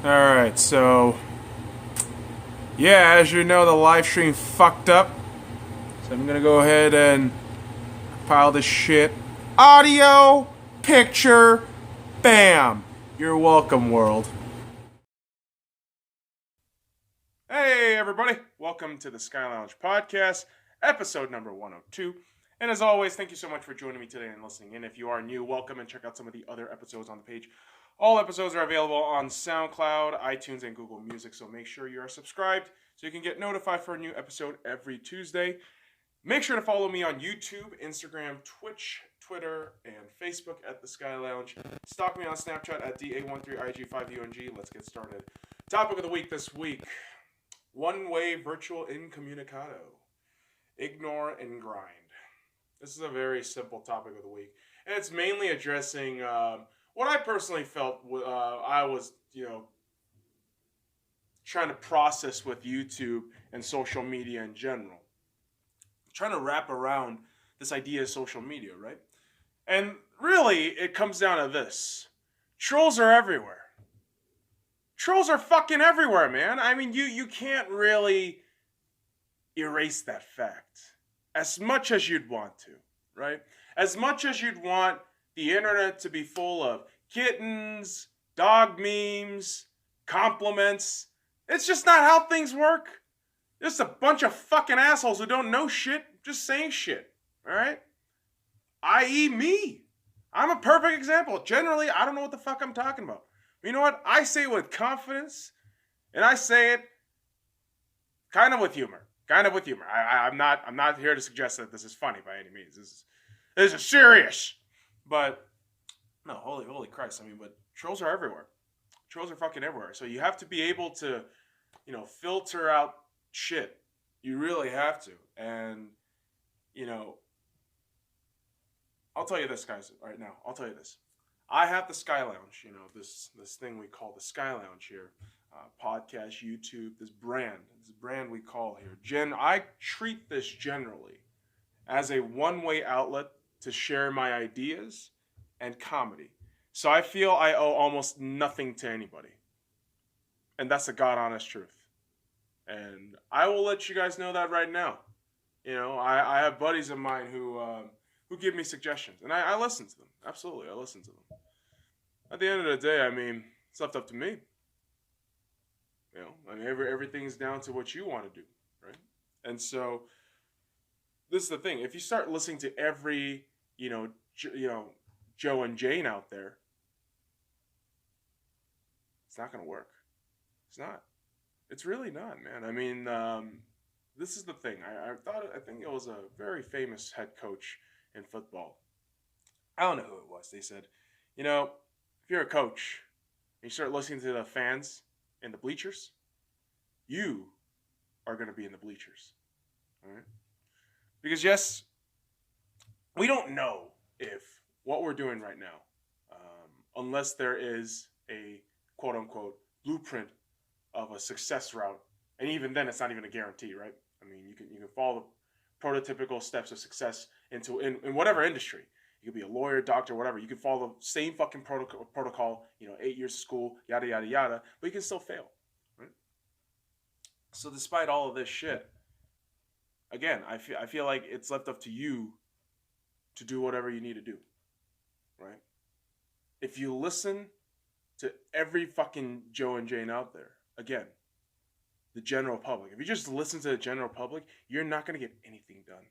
Alright, so yeah, as you know, the live stream fucked up. So I'm gonna go ahead and pile this shit. Audio, picture, bam. You're welcome, world. Hey, everybody. Welcome to the SkyLounge podcast, episode number 102. And as always, thank you so much for joining me today and listening in. If you are new, welcome and check out some of the other episodes on the page. All episodes are available on SoundCloud, iTunes, and Google Music, so make sure you are subscribed so you can get notified for a new episode every Tuesday. Make sure to follow me on YouTube, Instagram, Twitch, Twitter, and Facebook at The Sky Lounge. Stalk me on Snapchat at DA13IG5UNG. Let's get started. Topic of the week this week. One-way virtual incommunicado. Ignore and grind. This is a very simple topic of the week. And it's mainly addressing what I personally felt I was, trying to process with YouTube and social media in general. Trying to wrap around this idea of social media, right? And really, it comes down to this. Trolls are everywhere. Trolls are fucking everywhere, man. I mean, you can't really erase that fact. As much as you'd want to, right? As much as you'd want the internet to be full of kittens, dog memes, compliments, it's just not how things work. Just a bunch of fucking assholes who don't know shit, just saying shit, alright? I.e. me. I'm a perfect example. Generally, I don't know what the fuck I'm talking about. But you know what? I say it with confidence, and I say it kind of with humor. I'm not here to suggest that this is funny by any means. This is serious. But, no, holy Christ. I mean, but trolls are everywhere. Trolls are fucking everywhere. So you have to be able to, filter out shit. You really have to. And, I'll tell you this, guys, right now. I'll tell you this. I have the Sky Lounge, this thing we call the Sky Lounge here. Podcast, YouTube, this brand we call here. I treat this generally as a one-way outlet to share my ideas and comedy. So I feel I owe almost nothing to anybody. And that's the God-honest truth. And I will let you guys know that right now. I have buddies of mine who give me suggestions. And I listen to them. Absolutely, I listen to them. At the end of the day, I mean, it's left up to me. Everything's down to what you want to do, right? And so, this is the thing. If you start listening to every, Joe and Jane out there, it's not going to work. It's not. It's really not, man. I mean, this is the thing. I think it was a very famous head coach in football. I don't know who it was. They said, if you're a coach and you start listening to the fans in the bleachers, you are going to be in the bleachers. All right? Because, yes, we don't know if what we're doing right now, unless there is a quote-unquote blueprint of a success route, and even then, it's not even a guarantee, right? I mean, you can follow the prototypical steps of success in whatever industry. You could be a lawyer, doctor, whatever. You can follow the same fucking protocol, 8 years of school, yada, yada, yada, but you can still fail, right? So despite all of this shit, again, I feel like it's left up to you to do whatever you need to do, right? If you listen to every fucking Joe and Jane out there, again, the general public, if you just listen to the general public, you're not going to get anything done.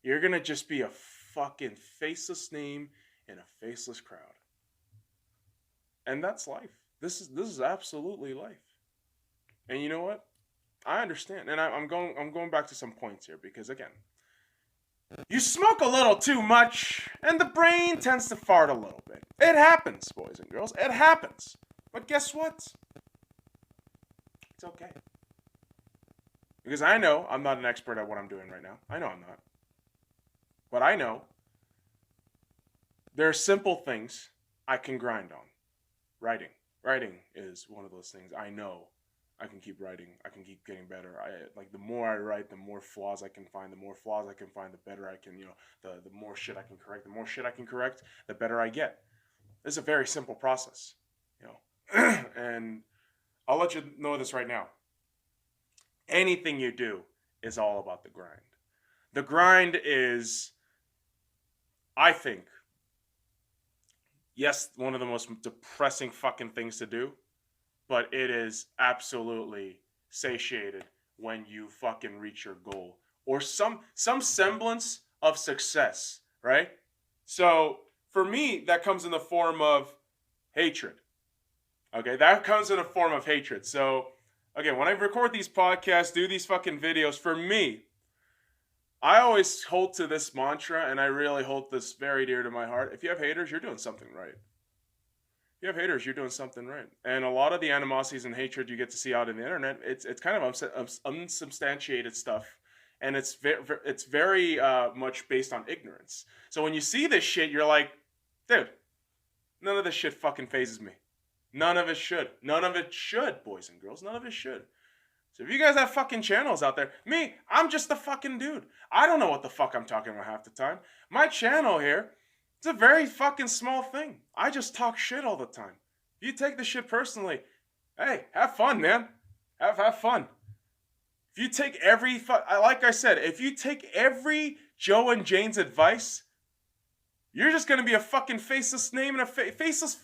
You're going to just be a fucking faceless name in a faceless crowd. And that's life. This is absolutely life. And you know what? I understand. And I'm going back to some points here because, again, you smoke a little too much and the brain tends to fart a little bit. It happens, boys and girls. It happens. But guess what? It's okay. Because I know I'm not an expert at what I'm doing right now. I know I'm not. But I know there are simple things I can grind on. Writing. Writing is one of those things I know I can keep writing. I can keep getting better. The more I write, the more flaws I can find. The more flaws I can find, the better I can, the more shit I can correct. The more shit I can correct, the better I get. It's a very simple process, And I'll let you know this right now. Anything you do is all about the grind. The grind is, I think, yes, one of the most depressing fucking things to do, but it is absolutely satiated when you fucking reach your goal or some semblance of success, right? So for me, that comes in the form of hatred. Okay, that comes in a form of hatred. So again, when I record these podcasts, do these fucking videos, for me, I always hold to this mantra, and I really hold this very dear to my heart. If you have haters, you're doing something right. If you have haters, you're doing something right. And a lot of the animosities and hatred you get to see out in the internet, it's kind of unsubstantiated stuff, and it's very much based on ignorance. So when you see this shit, you're like, dude, none of this shit fucking phases me. None of it should. None of it should, boys and girls. None of it should. So if you guys have fucking channels out there, me, I'm just a fucking dude. I don't know what the fuck I'm talking about half the time. My channel here, it's a very fucking small thing. I just talk shit all the time. If you take the shit personally, hey, have fun, man. Have fun. If you take like I said, if you take every Joe and Jane's advice, you're just gonna be a fucking faceless name and a faceless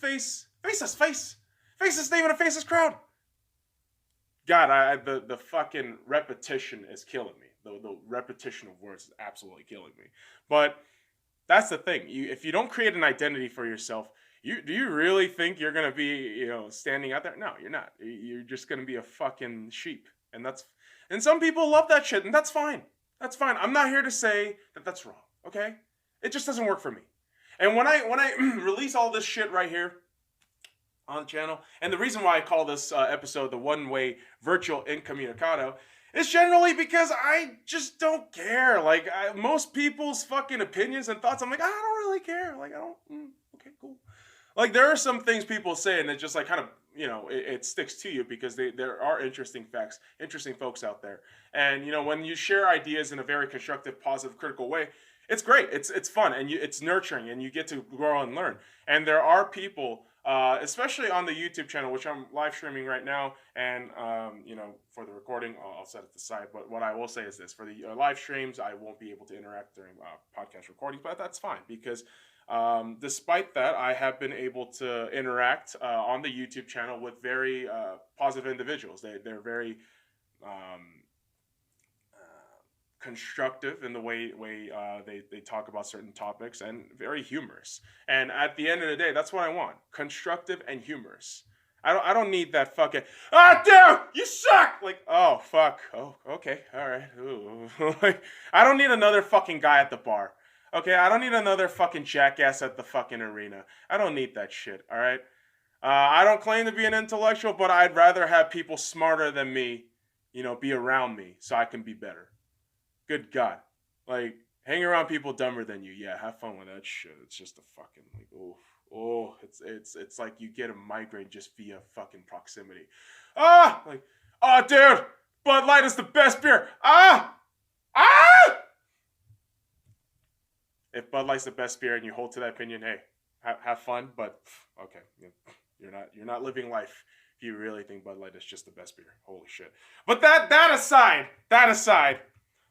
name in a faceless crowd. God, the fucking repetition is killing me. The repetition of words is absolutely killing me. But that's the thing. If you don't create an identity for yourself, do you really think you're gonna be, standing out there? No, you're not. You're just gonna be a fucking sheep, and some people love that shit, and that's fine. That's fine. I'm not here to say that that's wrong. Okay, it just doesn't work for me. And when I release all this shit right here on the channel, and the reason why I call this episode the one-way virtual Incommunicado is generally because I just don't care. Like, most people's fucking opinions and thoughts, I'm like, I don't really care. Like, I don't, okay, cool. Like, there are some things people say, and it just, like, kind of, it sticks to you because there are interesting facts, interesting folks out there. And, when you share ideas in a very constructive, positive, critical way, it's great. It's fun, and it's nurturing, and you get to grow and learn. And there are people, especially on the YouTube channel, which I'm live streaming right now, and for the recording, I'll set it aside. But what I will say is this: for the live streams, I won't be able to interact during podcast recordings, but that's fine because despite that, I have been able to interact on the YouTube channel with very positive individuals. They're very constructive in the way they talk about certain topics, and very humorous. And at the end of the day, that's what I want: constructive and humorous. I don't need that fucking, dude, you suck. Like, oh fuck, oh okay, all right. Ooh. Like, I don't need another fucking guy at the bar. Okay, I don't need another fucking jackass at the fucking arena. I don't need that shit. All right. I don't claim to be an intellectual, but I'd rather have people smarter than me, be around me so I can be better. Good God. Like, hang around people dumber than you. Yeah, have fun with that shit. It's just a fucking, like, it's like you get a migraine just via fucking proximity. Dude, Bud Light is the best beer. If Bud Light's the best beer and you hold to that opinion, hey, have fun, but okay, you're not living life if you really think Bud Light is just the best beer. Holy shit. But that aside,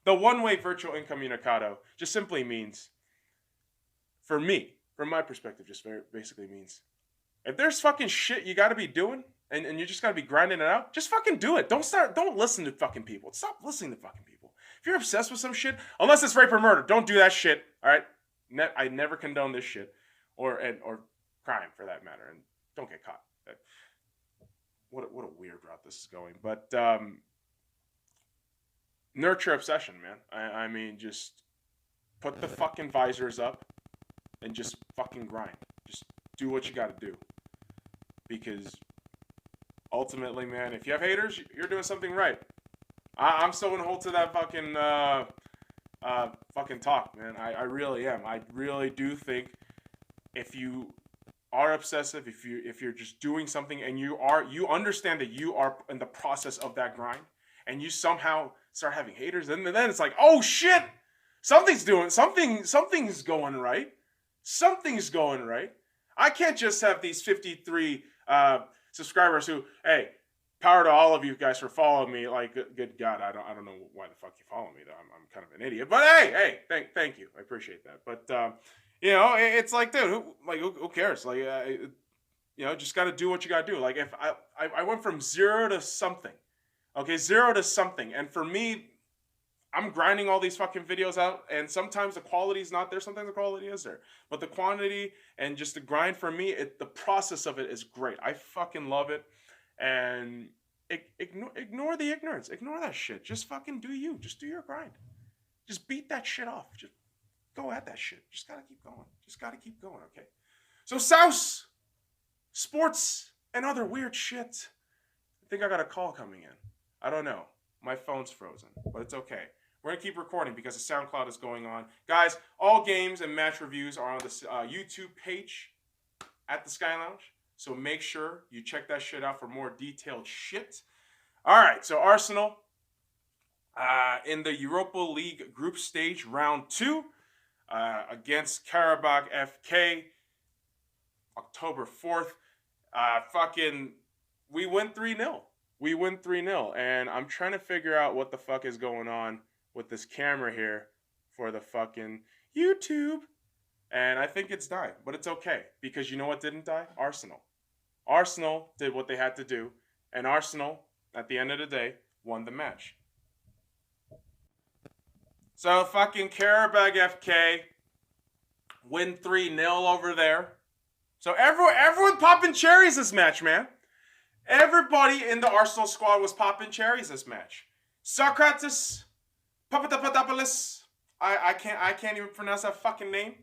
the one-way virtual Incommunicado just simply means, for me, from my perspective, just very basically means, if there's fucking shit you gotta be doing, and you just gotta be grinding it out, just fucking do it. Don't listen to fucking people. Stop listening to fucking people. If you're obsessed with some shit, unless it's rape or murder, don't do that shit, all right? I never condone this shit, or crime for that matter, and don't get caught. What a weird route this is going, but nurture obsession, man. I mean, just put the fucking visors up and just fucking grind. Just do what you gotta do, because ultimately, man, if you have haters, you're doing something right. I'm still gonna hold to that fucking fucking talk, man. I really am. I really do think if you are obsessive, if you're just doing something and you understand that you are in the process of that grind, and you somehow start having haters, and then it's like, oh shit, something's going right. Something's going right. I can't just have these 53 subscribers who, hey, power to all of you guys for following me. Like, good God, I don't know why the fuck you follow me though. I'm kind of an idiot, but hey, thank you, I appreciate that. But it's like, dude, who cares? Like, just got to do what you got to do. Like, if I went from zero to something, okay, zero to something, and for me, I'm grinding all these fucking videos out, and sometimes the quality is not there, sometimes the quality is there. But the quantity and just the grind for me, the process of it is great. I fucking love it. And ignore the ignorance. Ignore that shit. Just fucking do you. Just do your grind. Just beat that shit off. Just go at that shit. Just gotta keep going. Just gotta keep going, okay? So, Souse, sports, and other weird shit. I think I got a call coming in. I don't know. My phone's frozen, but it's okay. We're going to keep recording because the SoundCloud is going on. Guys, all games and match reviews are on the YouTube page at the SkyLounge. So make sure you check that shit out for more detailed shit. All right, so Arsenal in the Europa League group stage, round 2 against Karabakh FK, October 4th. We win 3-0. We win 3-0, and I'm trying to figure out what the fuck is going on with this camera here for the fucking YouTube. And I think it's died, but it's okay, because you know what didn't die? Arsenal. Arsenal did what they had to do, and Arsenal, at the end of the day, won the match. So fucking Karabakh FK win 3-0 over there. So everyone popping cherries this match, man. Everybody in the Arsenal squad was popping cherries this match. Socrates Papadopoulos, I can't even pronounce that fucking name,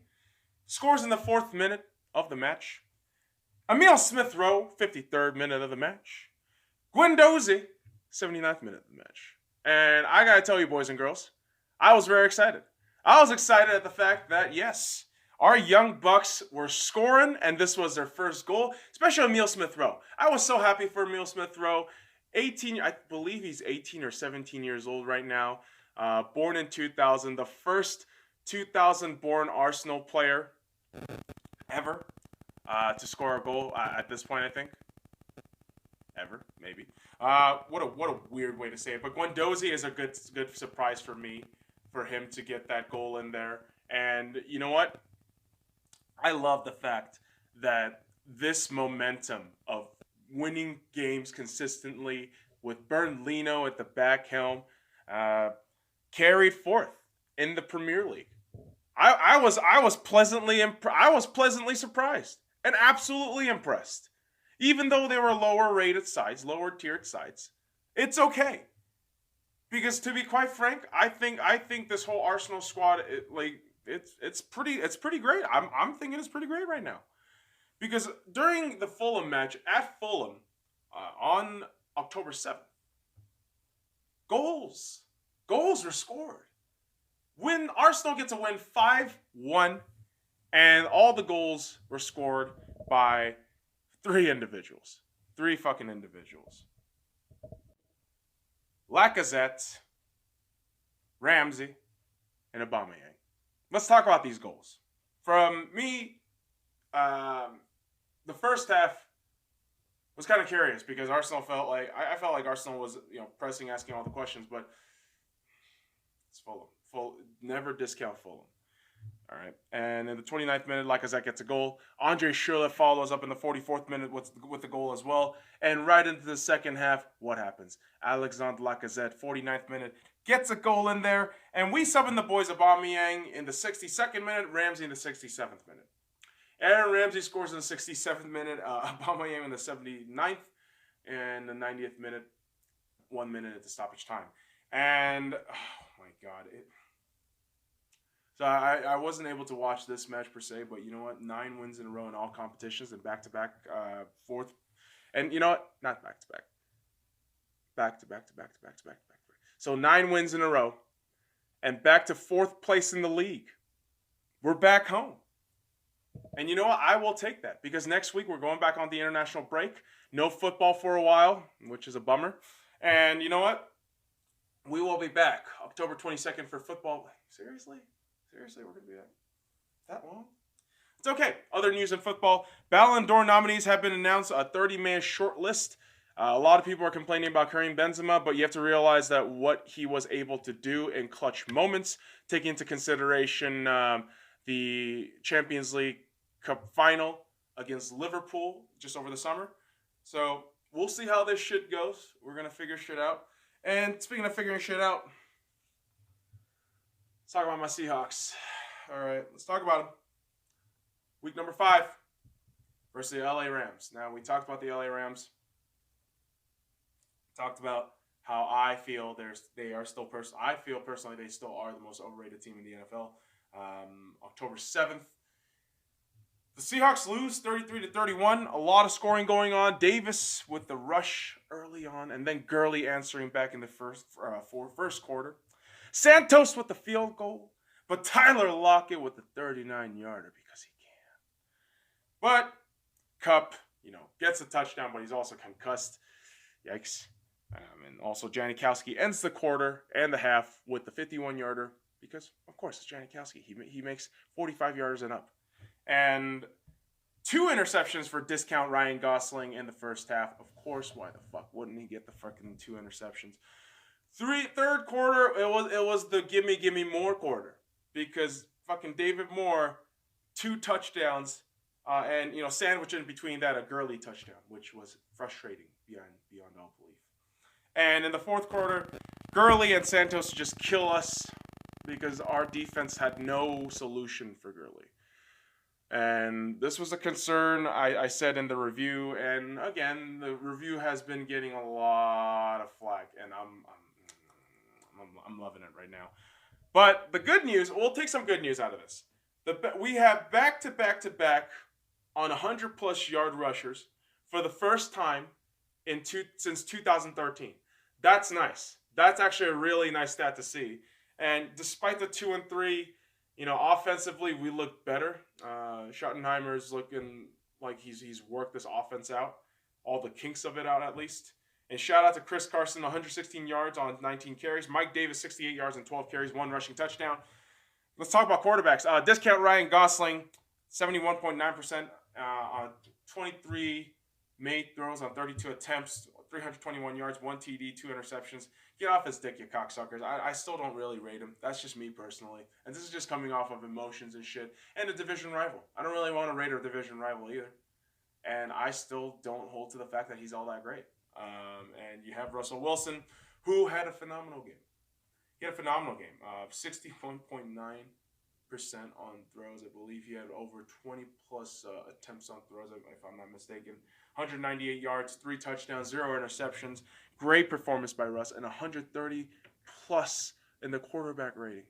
scores in the 4th minute of the match. Emile Smith-Rowe, 53rd minute of the match. Guendouzi, 79th minute of the match. And I gotta tell you, boys and girls, I was very excited. I was excited at the fact that, yes, our young Bucks were scoring, and this was their first goal, especially Emile Smith-Rowe. I was so happy for Emile Smith-Rowe. I believe he's 18 or 17 years old right now. Born in 2000, the first 2000-born Arsenal player ever to score a goal at this point, I think. Ever, maybe. What a weird way to say it. But Guendouzi is a good surprise for me, for him to get that goal in there. And you know what? I love the fact that this momentum of winning games consistently with Bernd Leno at the back helm carried forth in the Premier League. I was pleasantly surprised and absolutely impressed. Even though they were lower rated sides, lower tiered sides, it's okay. Because to be quite frank, I think this whole Arsenal squad, it's pretty great. I'm thinking it's pretty great right now. Because during the Fulham match at Fulham on October 7th, goals were scored. When Arsenal gets a win 5-1, and all the goals were scored by 3 individuals. 3 fucking individuals. Lacazette, Ramsey, and Aubameyang. Let's talk about these goals. From me, the first half was kind of curious because Arsenal felt like I felt like Arsenal was pressing, asking all the questions, but it's Fulham. Never discount Fulham. All right. And in the 29th minute, Lacazette gets a goal. Andre Schürrle follows up in the 44th minute with the goal as well. And right into the second half, what happens? Alexandre Lacazette, 49th minute, gets a goal in there. And we sub in the boys Aubameyang in the 62nd minute, Ramsey in the 67th minute. Aaron Ramsey scores in the 67th minute, Aubameyang in the 79th, and the 90th minute, 1 minute at the stoppage time. And, oh my God, So I wasn't able to watch this match per se, but you know what? 9 wins in a row in all competitions and back-to-back fourth. And you know what? Not back-to-back. Back-to-back. So 9 wins in a row and back to 4th place in the league. We're back home. And you know what? I will take that because next week we're going back on the international break. No football for a while, which is a bummer. And you know what? We will be back October 22nd for football. Seriously, we're going to be that long? It's okay. Other news in football. Ballon d'Or nominees have been announced. A 30-man short list A lot of people are complaining about Karim Benzema, but you have to realize that what he was able to do in clutch moments, taking into consideration the Champions League Cup final against Liverpool just over the summer. So we'll see how this shit goes. We're going to figure shit out. And speaking of figuring shit out, let's talk about my Seahawks. All right, let's talk about them. Week number 5 versus the LA Rams. Now, we talked about the LA Rams. Talked about how I feel they are still I feel personally they still are the most overrated team in the NFL. October 7th. The Seahawks lose 33-31. A lot of scoring going on. Davis with the rush early on, and then Gurley answering back in the first quarter. Santos with the field goal, but Tyler Lockett with the 39-yarder because he can. But Kupp, gets a touchdown, but he's also concussed. Yikes. And also Janikowski ends the quarter and the half with the 51-yarder because, of course, it's Janikowski. He makes 45 yarders and up. And 2 interceptions for discount Ryan Gosling in the first half. Of course, why the fuck wouldn't he get the fucking 2 interceptions? Third quarter, it was the gimme more quarter because fucking David Moore, 2 touchdowns, and sandwiched in between that a Gurley touchdown, which was frustrating beyond all belief. And in the fourth quarter, Gurley and Santos just kill us because our defense had no solution for Gurley. And this was a concern I said in the review, and again, the review has been getting a lot of flack, and I'm loving it right now. But the good news, we'll take some good news out of this. We have back on 100+ yard rushers for the first time since 2013. That's nice. That's actually a really nice stat to see. And despite the 2-3, offensively we look better. Schottenheimer's looking like he's worked this offense out, all the kinks of it out at least. And shout out to Chris Carson, 116 yards on 19 carries. Mike Davis, 68 yards and 12 carries, 1 rushing touchdown. Let's talk about quarterbacks. Discount Ryan Gosling, 71.9% on 23 made throws on 32 attempts, 321 yards, 1 TD, 2 interceptions. Get off his dick, you cocksuckers. I still don't really rate him. That's just me personally. And this is just coming off of emotions and shit. And a division rival. I don't really want to rate a division rival either. And I still don't hold to the fact that he's all that great. And you have Russell Wilson, who had a phenomenal game. He had a phenomenal game. 61.9% on throws. I believe he had over 20+ attempts on throws, if I'm not mistaken. 198 yards, 3 touchdowns, 0 interceptions. Great performance by Russ, and 130+ in the quarterback rating.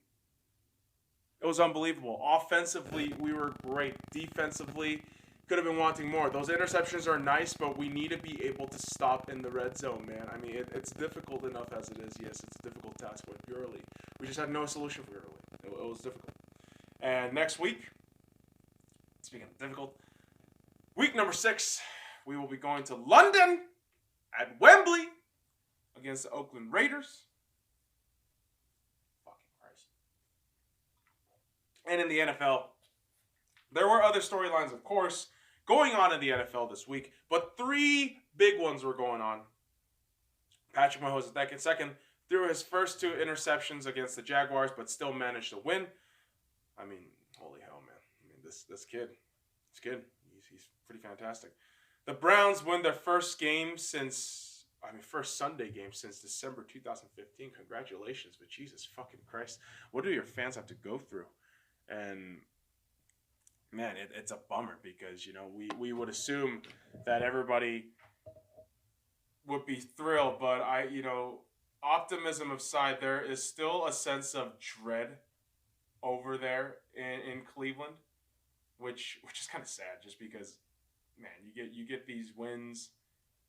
It was unbelievable. Offensively, we were great. Defensively, could have been wanting more. Those interceptions are nice, but we need to be able to stop in the red zone, man. I mean, it's difficult enough as it is. Yes, it's a difficult task with Gurley. We just had no solution for Gurley. It was difficult. And next week, speaking of difficult, week number 6, we will be going to London at Wembley against the Oakland Raiders. Fucking Christ. And in the NFL, there were other storylines, of course, going on in the NFL this week, but 3 big ones were going on. Patrick Mahomes II threw his first 2 interceptions against the Jaguars, but still managed to win. I mean, holy hell, man. I mean, this kid, he's pretty fantastic. The Browns win their first Sunday game since December 2015. Congratulations, but Jesus fucking Christ. What do your fans have to go through? And man, it's a bummer because, we would assume that everybody would be thrilled, but optimism aside, there is still a sense of dread over there in Cleveland, which is kind of sad just because, man, you get these wins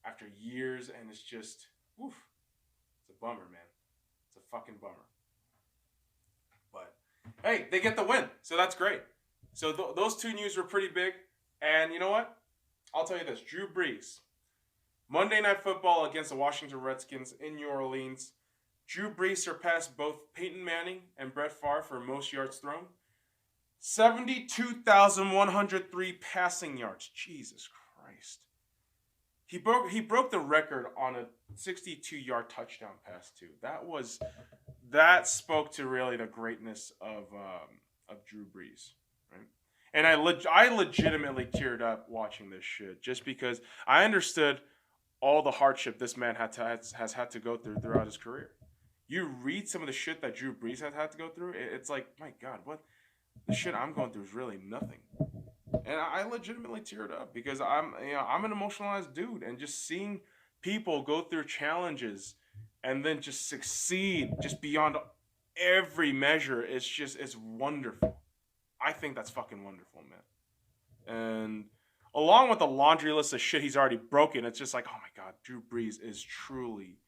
after years and it's just, oof, it's a bummer, man. It's a fucking bummer. But, hey, they get the win, so that's great. So those 2 news were pretty big. And you know what? I'll tell you this. Drew Brees. Monday Night Football against the Washington Redskins in New Orleans. Drew Brees surpassed both Peyton Manning and Brett Favre for most yards thrown. 72,103 passing yards. Jesus Christ. He broke the record on a 62-yard touchdown pass too. That spoke to really the greatness of Drew Brees, right? And I legitimately teared up watching this shit just because I understood all the hardship this man has had to go throughout his career. You read some of the shit that Drew Brees has had to go through, it's like, my God, what the shit I'm going through is really nothing. And I legitimately teared up because I'm an emotionalized dude, and just seeing people go through challenges and then just succeed just beyond every measure it's wonderful. I think that's fucking wonderful, man. And along with the laundry list of shit he's already broken, it's just like, oh my God, Drew Brees is truly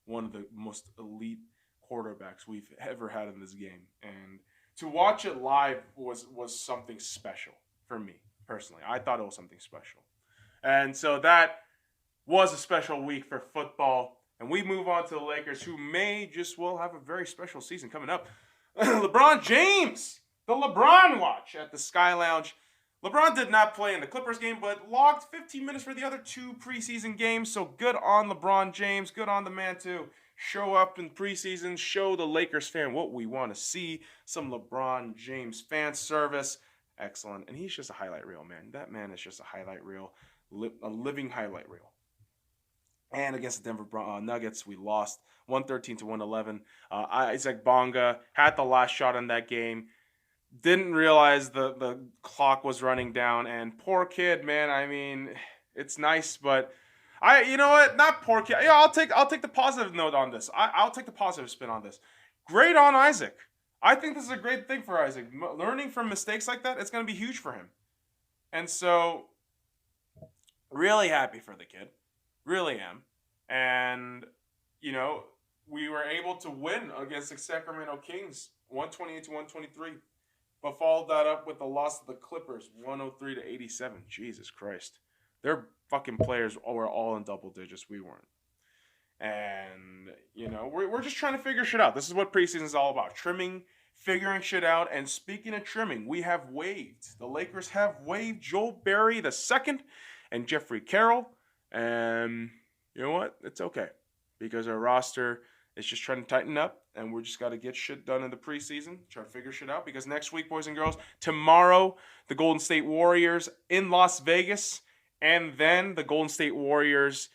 one of the most elite quarterbacks we've ever had in this game. And to watch it live was something special for me personally. I thought it was something special. And so that was a special week for football. And we move on to the Lakers, who may just well have a very special season coming up. LeBron James, the LeBron watch at the Sky Lounge. LeBron did not play in the Clippers game, but logged 15 minutes for the other 2 preseason games. So good on LeBron James. Good on the man to show up in preseason, show the Lakers fan what we want to see. Some LeBron James fan service. Excellent. And he's just a highlight reel, man. That man is just a highlight reel, a living highlight reel. And against the Denver Nuggets, we lost 113 to 111. Isaac Bonga had the last shot in that game. Didn't realize the clock was running down. And poor kid, man. I mean, it's nice, but you know what? Not poor kid. Yeah, I'll take the positive note on this. I'll take the positive spin on this. Great on Isaac. I think this is a great thing for Isaac. Learning from mistakes like that, it's going to be huge for him. And so, really happy for the kid. Really am. And, you know, we were able to win against the Sacramento Kings, 128 to 123. But followed that up with the loss of the Clippers, 103 to 87. Jesus Christ. Their fucking players were all in double digits. We weren't. And, you know, we're just trying to figure shit out. This is what preseason is all about. Trimming, figuring shit out. And speaking of trimming, we have waived. The Lakers have waived Joel Berry II and Jeffrey Carroll. And you know what? It's okay. Because our roster is just trying to tighten up. And we're just got to get shit done in the preseason. Try to figure shit out. Because next week, boys and girls, tomorrow, the Golden State Warriors in Las Vegas. And then the Golden State Warriors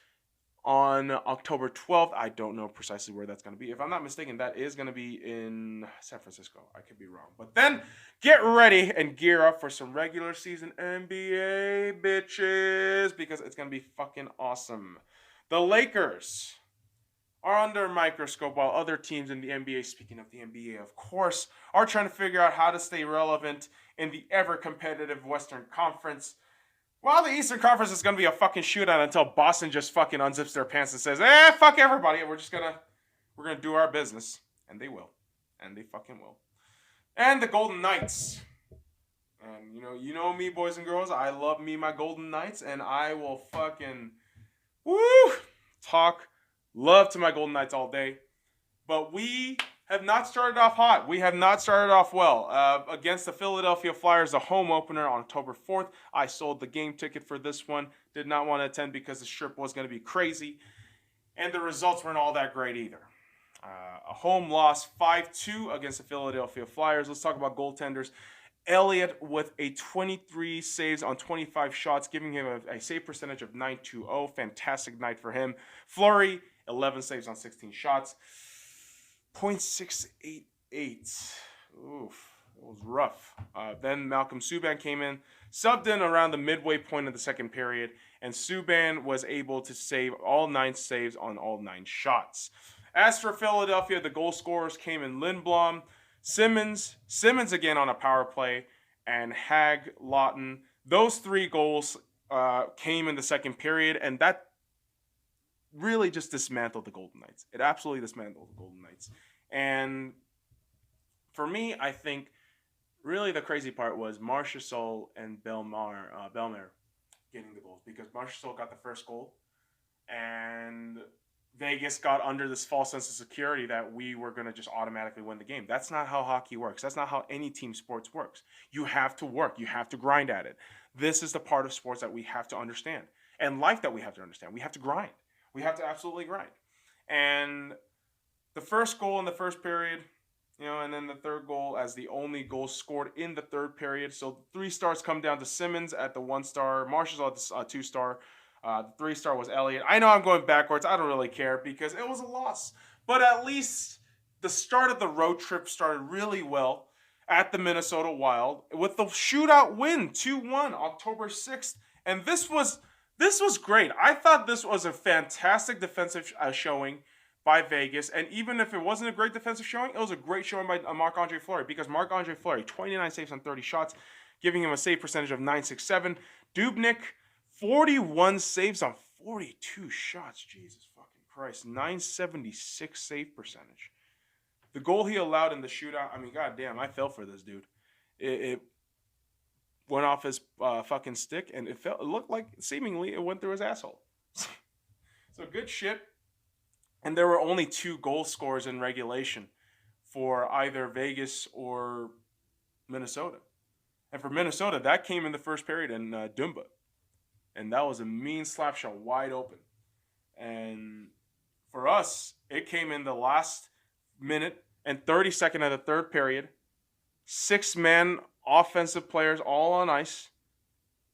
on October 12th. I don't know precisely where that's going to be. If I'm not mistaken, that is going to be in San Francisco. I could be wrong. But then get ready and gear up for some regular season NBA, bitches. Because it's going to be fucking awesome. The Lakers are under a microscope while other teams in the NBA, speaking of the NBA, of course, are trying to figure out how to stay relevant in the ever-competitive Western Conference. While the Eastern Conference is going to be a fucking shootout until Boston just fucking unzips their pants and says, fuck everybody, and we're going to do our business. And they will. And they fucking will. And the Golden Knights. And you know me, boys and girls, I love me my Golden Knights, and I will fucking, talk love to my Golden Knights all day. But we have not started off hot. We have not started off well. Against the Philadelphia Flyers, the home opener on October 4th. I sold the game ticket for this one. Did not want to attend because the strip was going to be crazy. And the results weren't all that great either. A home loss 5-2 against the Philadelphia Flyers. Let's talk about goaltenders. Elliott with a 23 saves on 25 shots, giving him a save percentage of .920. Fantastic night for him. Fleury, 11 saves on 16 shots. .688. Oof, it was rough. Then Malcolm Subban came in, subbed in around the midway point of the second period, and Subban was able to save all 9 saves on all 9 shots. As for Philadelphia, the goal scorers came in Lindblom, Simmons again on a power play, and Hag Lawton. Those 3 goals came in the second period, and that really just dismantled the Golden Knights. It absolutely dismantled the Golden Knights. And for me, I think really the crazy part was Marchessault and Bellemare getting the goals, because Marchessault got the first goal, and Vegas got under this false sense of security that we were going to just automatically win the game. That's not how hockey works. That's not how any team sports works. You have to work. You have to grind at it. This is the part of sports that we have to understand. and life that we have to understand. We have to grind. We have to absolutely grind. And the first goal in the first period, and then the third goal as the only goal scored in the third period. So 3 stars come down to Simmons at the 1 star, Marshall at the 2 star. The 3 star was Elliott. I know I'm going backwards. I don't really care because it was a loss. But at least the start of the road trip started really well at the Minnesota Wild with the shootout win 2-1 October 6th. And this was great. I thought this was a fantastic defensive showing by Vegas. And even if it wasn't a great defensive showing, it was a great showing by Marc-Andre Fleury, because Marc-Andre Fleury, 29 saves on 30 shots, giving him a save percentage of .967. Dubnyk, 41 saves on 42 shots. Jesus fucking Christ. .976 save percentage. The goal he allowed in the shootout, I mean, goddamn, I fell for this dude. It went off his fucking stick, and it looked like seemingly it went through his asshole. So good shit. And there were only 2 goal scorers in regulation for either Vegas or Minnesota. And for Minnesota, that came in the first period in Dumba. And that was a mean slap shot, wide open. And for us, it came in the last minute and 32nd of the third period. 6-man offensive players all on ice.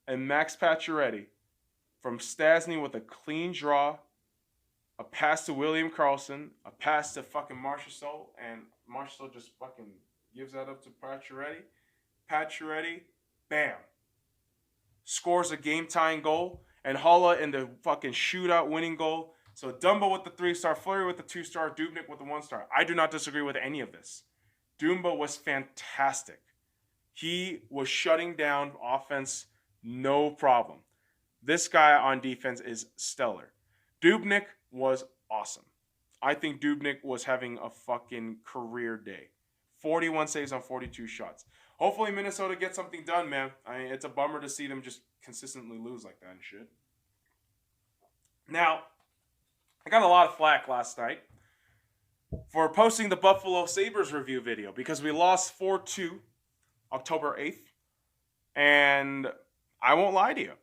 And Max Pacioretty from Stasny with a clean draw. A pass to William Karlsson, a pass to fucking Marchessault, and Marchessault just fucking gives that up to Pacioretty. Pacioretty, bam. Scores a game-tying goal, and Haula in the fucking shootout winning goal. So Dumba with the 3-star, Fleury with the 2-star, Dubnyk with the 1-star. I do not disagree with any of this. Dumba was fantastic. He was shutting down offense, no problem. This guy on defense is stellar. Dubnyk was awesome. I think Dubnyk was having a fucking career day. 41 saves on 42 shots. Hopefully Minnesota gets something done, man. I mean, it's a bummer to see them just consistently lose like that and shit. Now, I got a lot of flack last night for posting the Buffalo Sabres review video because we lost 4-2 October 8th. And I won't lie to you.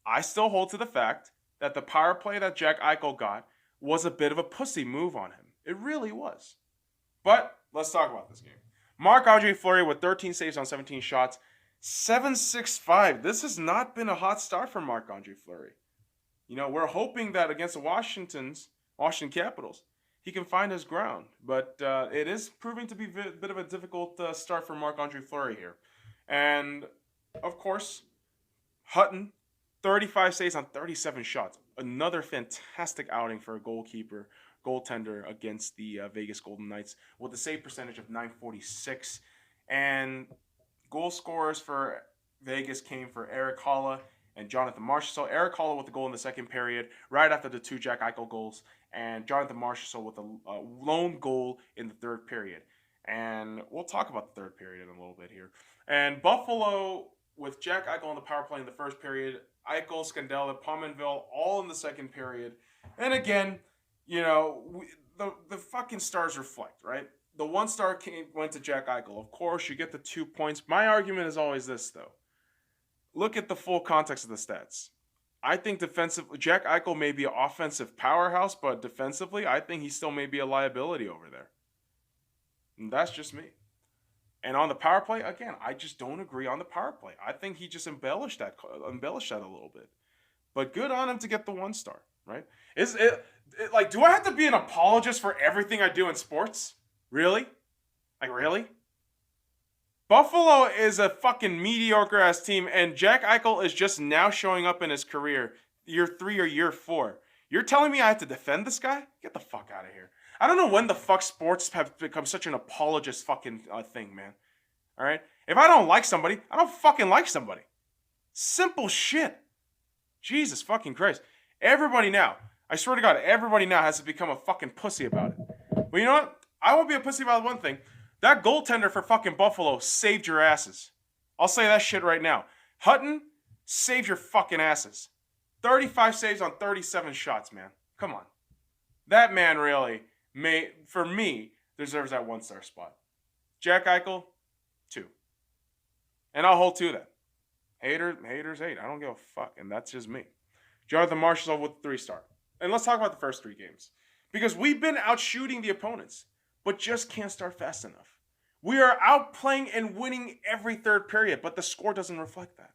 I still hold to the fact that the power play that Jack Eichel got was a bit of a pussy move on him. It really was. But let's talk about this game. Marc-Andre Fleury with 13 saves on 17 shots. 7.65. This has not been a hot start for Marc-Andre Fleury. We're hoping that against the Washington Capitals, he can find his ground. But it is proving to be a bit of a difficult start for Marc-Andre Fleury here. And, of course, Hutton, 35 saves on 37 shots. Another fantastic outing for a goaltender against the Vegas Golden Knights with a save percentage of .946. And goal scorers for Vegas came for Erik Haula and Jonathan Marchessault. Erik Haula with the goal in the second period, right after the 2 Jack Eichel goals, and Jonathan Marchessault with a lone goal in the third period. And we'll talk about the third period in a little bit here. And Buffalo, with Jack Eichel on the power play in the first period, Eichel, Scandella, Pominville, all in the second period. And again, the fucking stars reflect, right? The 1-star went to Jack Eichel. Of course, you get the 2 points. My argument is always this, though. Look at the full context of the stats. I think Jack Eichel may be an offensive powerhouse, but defensively, I think he still may be a liability over there. And that's just me. And on the power play, again, I just don't agree on the power play. I think he just embellished that a little bit. But good on him to get the 1-star, right? Do I have to be an apologist for everything I do in sports? Really? Really? Buffalo is a fucking mediocre-ass team, and Jack Eichel is just now showing up in his career, year 3 or year 4. You're telling me I have to defend this guy? Get the fuck out of here. I don't know when the fuck sports have become such an apologist fucking thing, man. All right? If I don't like somebody, I don't fucking like somebody. Simple shit. Jesus fucking Christ. Everybody now, I swear to God, everybody now has to become a fucking pussy about it. But you know what? I won't be a pussy about one thing. That goaltender for fucking Buffalo saved your asses. I'll say that shit right now. Hutton, save your fucking asses. 35 saves on 37 shots, man. Come on. That man really, for me, deserves that 1-star spot. Jack Eichel, 2. And I'll hold to that. Haters hate. I don't give a fuck, and that's just me. Jonathan Marshall with 3-star. And let's talk about the first 3 games. Because we've been out shooting the opponents, but just can't start fast enough. We are outplaying and winning every third period, but the score doesn't reflect that.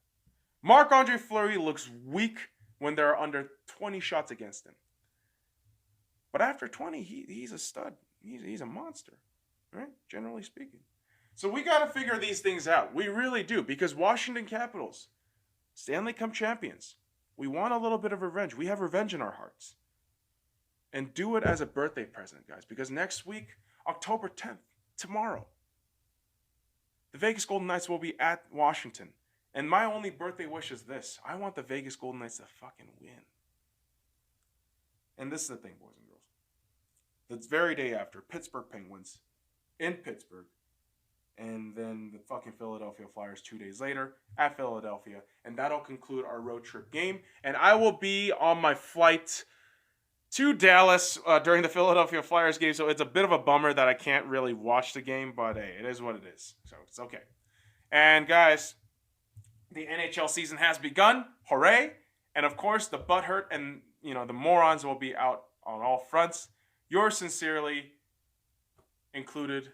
Marc-Andre Fleury looks weak when there are under 20 shots against him. But after 20, he's a stud. He's a monster, right? Generally speaking. So we got to figure these things out. We really do, because Washington Capitals, Stanley Cup champions, we want a little bit of revenge. We have revenge in our hearts. And do it as a birthday present, guys, because next week, October 10th, tomorrow, the Vegas Golden Knights will be at Washington. And my only birthday wish is this. I want the Vegas Golden Knights to fucking win. And this is the thing, boys and girls. The very day after, Pittsburgh Penguins in Pittsburgh. And then the fucking Philadelphia Flyers 2 days later at Philadelphia. And that'll conclude our road trip game. And I will be on my flight to Dallas during the Philadelphia Flyers game. So it's a bit of a bummer that I can't really watch the game. But hey, it is what it is. So it's okay. And guys, the NHL season has begun. Hooray. And of course, the butthurt and the morons will be out on all fronts. Yours sincerely included,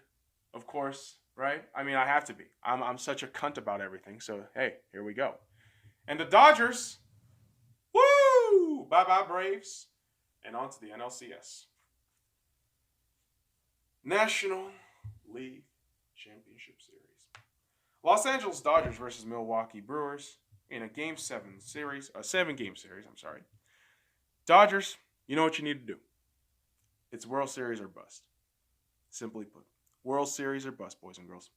of course, right? I mean, I have to be. I'm such a cunt about everything. So, hey, here we go. And the Dodgers, woo! Bye-bye, Braves. And on to the NLCS. National League Championship Series. Los Angeles Dodgers versus Milwaukee Brewers in a Game 7 series. A 7-game series, I'm sorry. Dodgers, you know what you need to do. It's World Series or bust. Simply put. World Series or bust, boys and girls.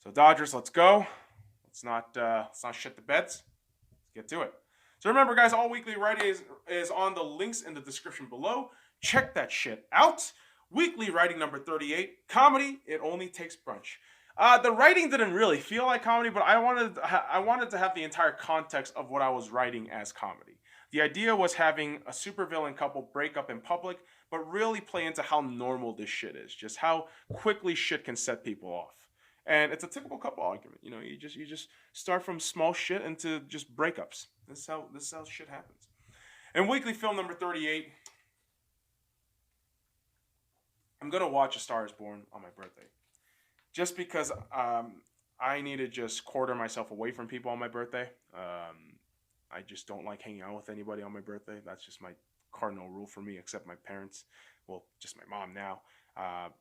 So Dodgers, let's go. Let's not shit the beds. Let's get to it. So remember, guys, all weekly writing is on the links in the description below. Check that shit out. Weekly writing number 38, comedy. It only takes brunch. The writing didn't really feel like comedy, but I wanted to have the entire context of what I was writing as comedy. The idea was having a supervillain couple break up in public, but really play into how normal this shit is. Just how quickly shit can set people off. And it's a typical couple argument. You just start from small shit into just breakups. This is how shit happens. And weekly film number 38. I'm gonna watch A Star Is Born on my birthday. Just because I need to just quarter myself away from people on my birthday. I just don't like hanging out with anybody on my birthday. That's just my cardinal rule for me, except my parents. Well, just my mom now.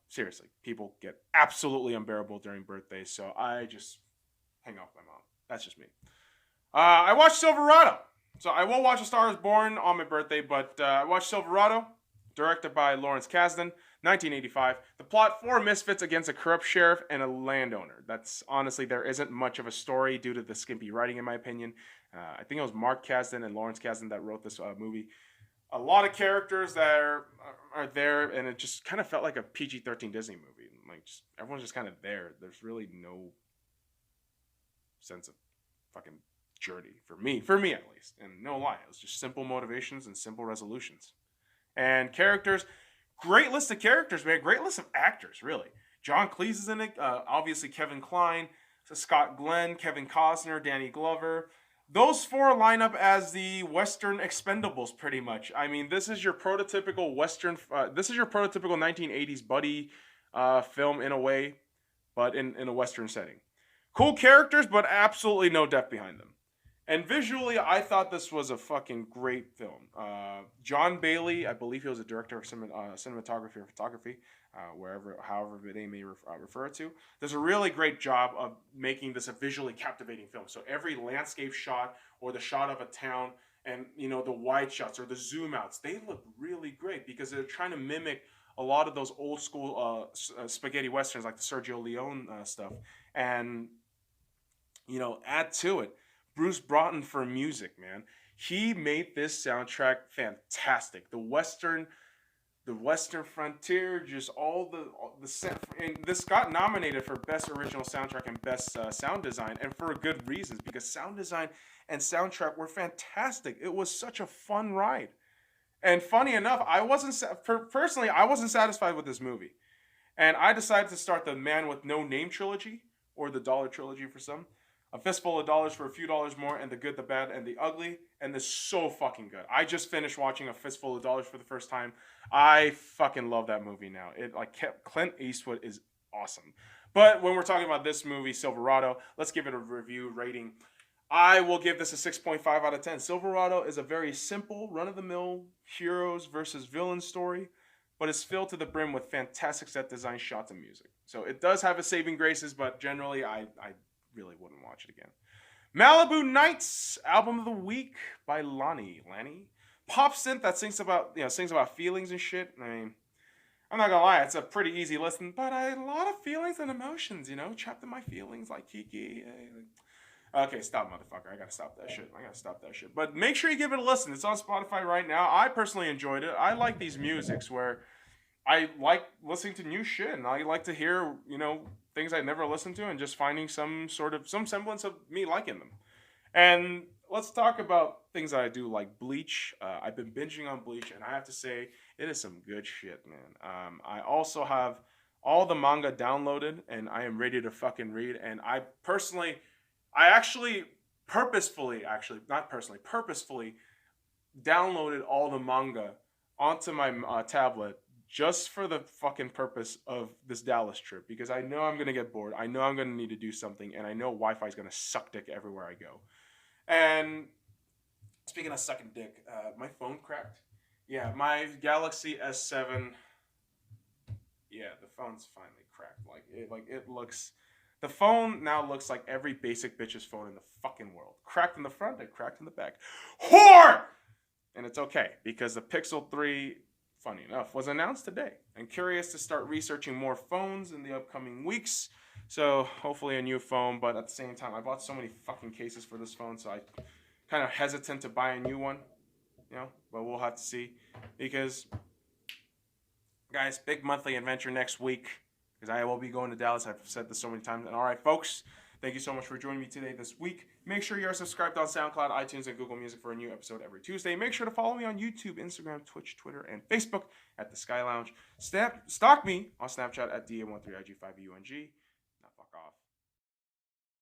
Seriously, people get absolutely unbearable during birthdays, so I just hang out with my mom. That's just me. I watched Silverado. So I will watch A Star Is Born on my birthday, but I watched Silverado, directed by Lawrence Kasdan, 1985. The plot: 4 misfits against a corrupt sheriff and a landowner. That's honestly, there isn't much of a story due to the skimpy writing, in my opinion. I think it was Mark Kasdan and Lawrence Kasdan that wrote this movie. A lot of characters that are there, and it just kind of felt like a PG-13 Disney movie. Like, everyone's just kind of there. There's really no sense of fucking journey for me at least. And no lie, it was just simple motivations and simple resolutions. And characters, great list of characters, man. Great list of actors, really. John Cleese is in it. Obviously, Kevin Kline, Scott Glenn, Kevin Costner, Danny Glover. Those 4 line up as the Western Expendables, pretty much. I mean, this is your prototypical Western. This is your prototypical 1980s buddy film in a way, but in a Western setting. Cool characters, but absolutely no depth behind them. And visually, I thought this was a fucking great film. John Bailey, I believe he was a director of cinematography or photography, however they may refer it to, does a really great job of making this a visually captivating film. So every landscape shot or the shot of a town and, the wide shots or the zoom outs, they look really great because they're trying to mimic a lot of those old school spaghetti westerns like the Sergio Leone stuff. And, add to it Bruce Broughton for music, man. He made this soundtrack fantastic. The Western frontier, just all the and this got nominated for Best Original Soundtrack and Best Sound Design, and for good reasons, because sound design and soundtrack were fantastic. It was such a fun ride. And funny enough, I wasn't satisfied with this movie. And I decided to start the Man with No Name trilogy, or the Dollar trilogy for some. A Fistful of Dollars for a Few Dollars More, and The Good, the Bad, and the Ugly. And it's so fucking good. I just finished watching A Fistful of Dollars for the first time. I fucking love that movie now. It like Clint Eastwood is awesome. But when we're talking about this movie, Silverado, let's give it a review rating. I will give this a 6.5 out of 10. Silverado is a very simple, run-of-the-mill heroes versus villains story, but it's filled to the brim with fantastic set design, shots, and music. So it does have its saving graces, but generally, I really wouldn't watch it again. Malibu Nights, album of the week by Lonnie. Pop synth that sings about feelings and shit. I mean, I'm not gonna lie, it's a pretty easy listen, but I had a lot of feelings and emotions, trapped in my feelings like Kiki. Okay, stop, motherfucker. I gotta stop that shit. But make sure you give it a listen. It's on Spotify right now. I personally enjoyed it. I like these musics where I like listening to new shit, and I like to hear, things I never listened to, and just finding some semblance of me liking them. And let's talk about things that I do, like Bleach. I've been binging on Bleach, and I have to say, it is some good shit, man. I also have all the manga downloaded, and I am ready to fucking read. And I actually purposefully downloaded all the manga onto my tablet just for the fucking purpose of this Dallas trip, because I know I'm going to get bored. I know I'm going to need to do something, and I know Wi-Fi is going to suck dick everywhere I go. And speaking of sucking dick, my phone cracked. Yeah, my Galaxy S7. Yeah, the phone's finally cracked. The phone now looks like every basic bitch's phone in the fucking world. Cracked in the front and cracked in the back. Whore! And it's okay, because the Pixel 3, funny enough, was announced today. I'm curious to start researching more phones in the upcoming weeks. So hopefully a new phone, but at the same time, I bought so many fucking cases for this phone, so I kind of hesitant to buy a new one. But we'll have to see. Because, guys, big monthly adventure next week, because I will be going to Dallas. I've said this so many times. And all right, folks, thank you so much for joining me today this week. Make sure you are subscribed on SoundCloud, iTunes, and Google Music for a new episode every Tuesday. Make sure to follow me on YouTube, Instagram, Twitch, Twitter, and Facebook at The Sky Lounge. Stalk me on Snapchat at DA13IG5EUNG.